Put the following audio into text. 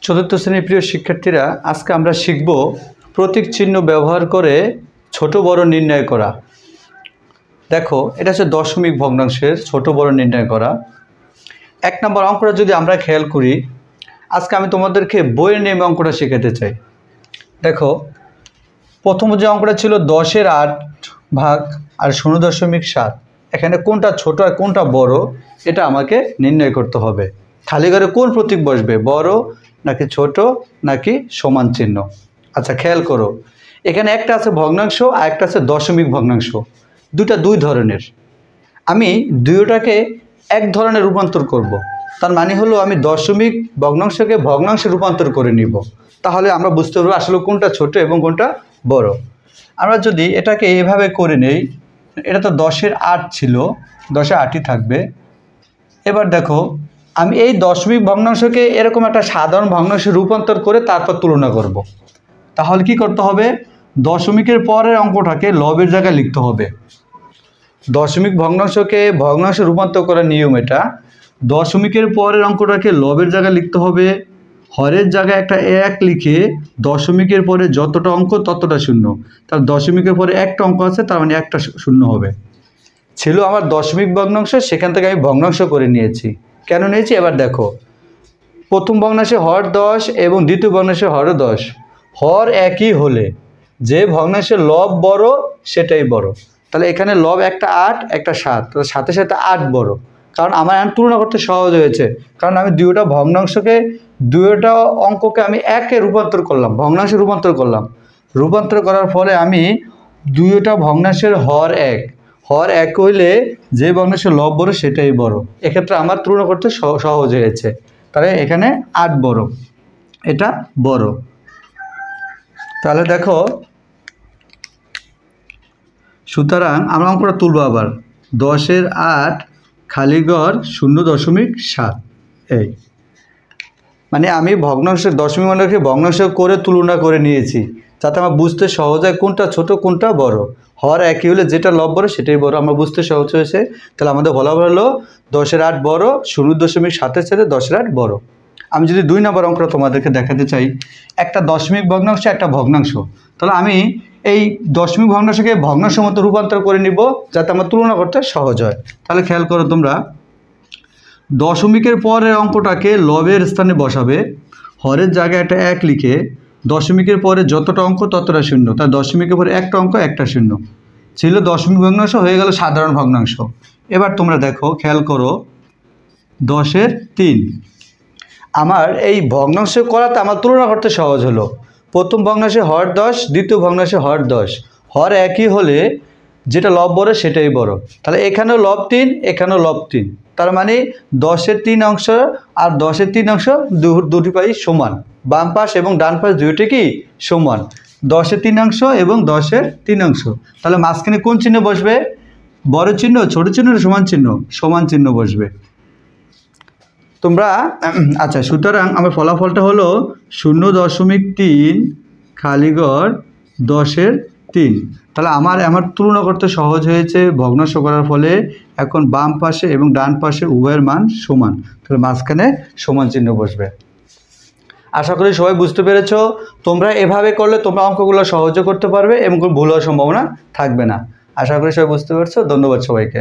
চতুর্থ শ্রেণীর প্রিয় শিক্ষার্থীরা, আজকে আমরা শিখব প্রতীক চিহ্ন ব্যবহার করে ছোট বড় নির্ণয় করা। দেখো, এটা হচ্ছে দশমিক ভগ্নাংশের ছোট বড় নির্ণয় করা। 1 নম্বর অঙ্কটা যদি আমরা খেয়াল করি, আজকে আমি তোমাদেরকে বইয়ের নিয়মে অঙ্কটা শেখাতে চাই। দেখো, প্রথম যে অঙ্কটা ছিল 10-এর 8 ভাগ আর 0.7। এখানে কোনটা ছোট আর কোনটা বড় এটা আমাকে নির্ণয় করতে হবে। খালি ঘরে কোন প্রতীক বসবে, বড় নাকি ছোট নাকি সমান চিহ্ন? আচ্ছা, খেয়াল করো, এখানে একটা আছে ভগ্নাংশ আর একটা আছে দশমিক ভগ্নাংশ। দুটা দুই ধরনের। আমি দুইটাকে এক ধরনের রূপান্তর করব। তার মানে হলো আমি দশমিক ভগ্নাংশকে ভগ্নাংশে রূপান্তর করে নিব। তাহলে আমরা বুঝতে পারবো আসলে কোনটা ছোট এবং কোনটা বড়। আমরা যদি এটাকে এভাবে করে নেই, এটা তো 10-এর 8 ছিল, 10-এ 8ই থাকবে। এবার দেখো, আমি এই দশমিক ভগ্নাংশকে এরকম একটা সাধারণ ভগ্নাংশে রূপান্তর করে তারপর তুলনা করব। তাহলে কি করতে হবে? দশমিকের পরের অঙ্কটাকে লবের জায়গায় লিখতে হবে। দশমিক ভগ্নাংশকে ভগ্নাংশে রূপান্তর করার নিয়ম এটা। দশমিকের পরের অঙ্কটাকে লবের জায়গায় লিখতে হবে, হরের জায়গায় একটা 1 লিখে দশমিকের পরে যতটা অঙ্ক ততটা শূন্য। তার দশমিকের পরে একটা অঙ্ক আছে, তার মানে একটা শূন্য হবে। ছিল আমার দশমিক ভগ্নাংশ, সেখান থেকে আমি ভগ্নাংশ করে নিয়েছি। কেন নিয়েছি এবার দেখো, প্রথম ভগ্নাংশে হর 10 এবং দ্বিতীয় ভগ্নাংশে হরও 10। হর একই হলে যে ভগ্নাংশের লব বড় সেটাই বড়। তাহলে এখানে লব একটা 8 একটা 7, তো সাথে সাথে 8 বড়। কারণ আমার এখন তুলনা করতে সহজ হয়েছে, কারণ আমি দুইটা ভগ্নাংশকে দুইটা অঙ্ককে আমি একে রূপান্তর করলাম, ভগ্নাংশে রূপান্তর করলাম। রূপান্তর করার ফলে আমি দুইটা ভগ্নাংশের হর এক হইলে যে ভগ্নাংশের লব বড় সেটাই বড়। এক্ষেত্রে আমার তুলনা করতে সহজ হয়েছে। তাহলে এখানে 8 বড়, এটা বড়। তাহলে দেখো, সুতরাং আমরা অঙ্কটা তুলব আবার। 10-এর 8 খালি ঘর 0.7। এই মানে আমি ভগ্নাংশের দশমিক মানকে ভগ্নাংশ করে তুলনা করে নিয়েছি, যাতে আমার বুঝতে সহজ হয় কোনটা ছোট কোনটা বড়। হর একই হলে যেটা লব বড় সেটাই বড়, আমার বুঝতে সহজ হয়েছে। তাহলে আমাদের বলা হলো 10-এর 8 বড়, 0.7-এর সাথে 10-এর 8 বড়। আমি যদি 2 নম্বর অঙ্কটা তোমাদেরকে দেখাতে চাই, একটা দশমিক ভগ্নাংশ একটা ভগ্নাংশ। তাহলে আমি এই দশমিক ভগ্নাংশকে ভগ্নাংশের মতো রূপান্তর করে নিব, যাতে আমার তুলনা করতে সহজ হয়। তাহলে খেয়াল করো তোমরা, দশমিকের পরের অঙ্কটাকে লবের স্থানে বসাবে, হরের জায়গায় একটা 1 লিখে দশমিকের পরে যতটা অঙ্ক ততটা শূন্য। তার দশমিকের পরে একটা অঙ্ক একটা শূন্য। ছিল দশমিক ভগ্নাংশ, হয়ে গেল সাধারণ ভগ্নাংশ। এবার তোমরা দেখো, খেয়াল করো, 10-এর 3। আমার এই ভগ্নাংশ করাতে আমার তুলনা করতে সহজ হলো। প্রথম ভগ্নাংশে হর 10, দ্বিতীয় ভগ্নাংশে হর 10। হর একই হলে যেটা লব বড় সেটাই বড়। তাহলে এখানেও লব 3, এখানেও লব 3। তার মানে 10-এর 3 অংশ আর 10-এর 3 অংশ দুটি পাই সমান। বাম পাশ এবং ডান পাশ দুইটা কি সমান। 10-এর 3 অংশ এবং 10-এর 3 অংশ। তাহলে মাঝখানে কোন চিহ্ন বসবে? বড় চিহ্ন, ছোট চিহ্ন, সমান চিহ্ন? সমান চিহ্ন বসবে। তোমরা আচ্ছা, সুতরাং আমার ফলাফলটা হলো 0.3 খালি ঘর 10-এর 3। তাহলে আমার তুলনা করতে সহজ হয়েছে ভগ্নাংশ করার ফলে। এখন বাম পাশে এবং ডান পাশে উভয়ের মান সমান, তাহলে মাঝখানে সমান চিহ্ন বসবে। আশা করি সবাই বুঝতে পেরেছ। তোমরা এভাবে করলে তোমরা অঙ্কগুলো সহজে করতে পারবে এবং ভুল হওয়ার সম্ভাবনা থাকবে না। আশা করি সবাই বুঝতে পারছো। ধন্যবাদ সবাইকে।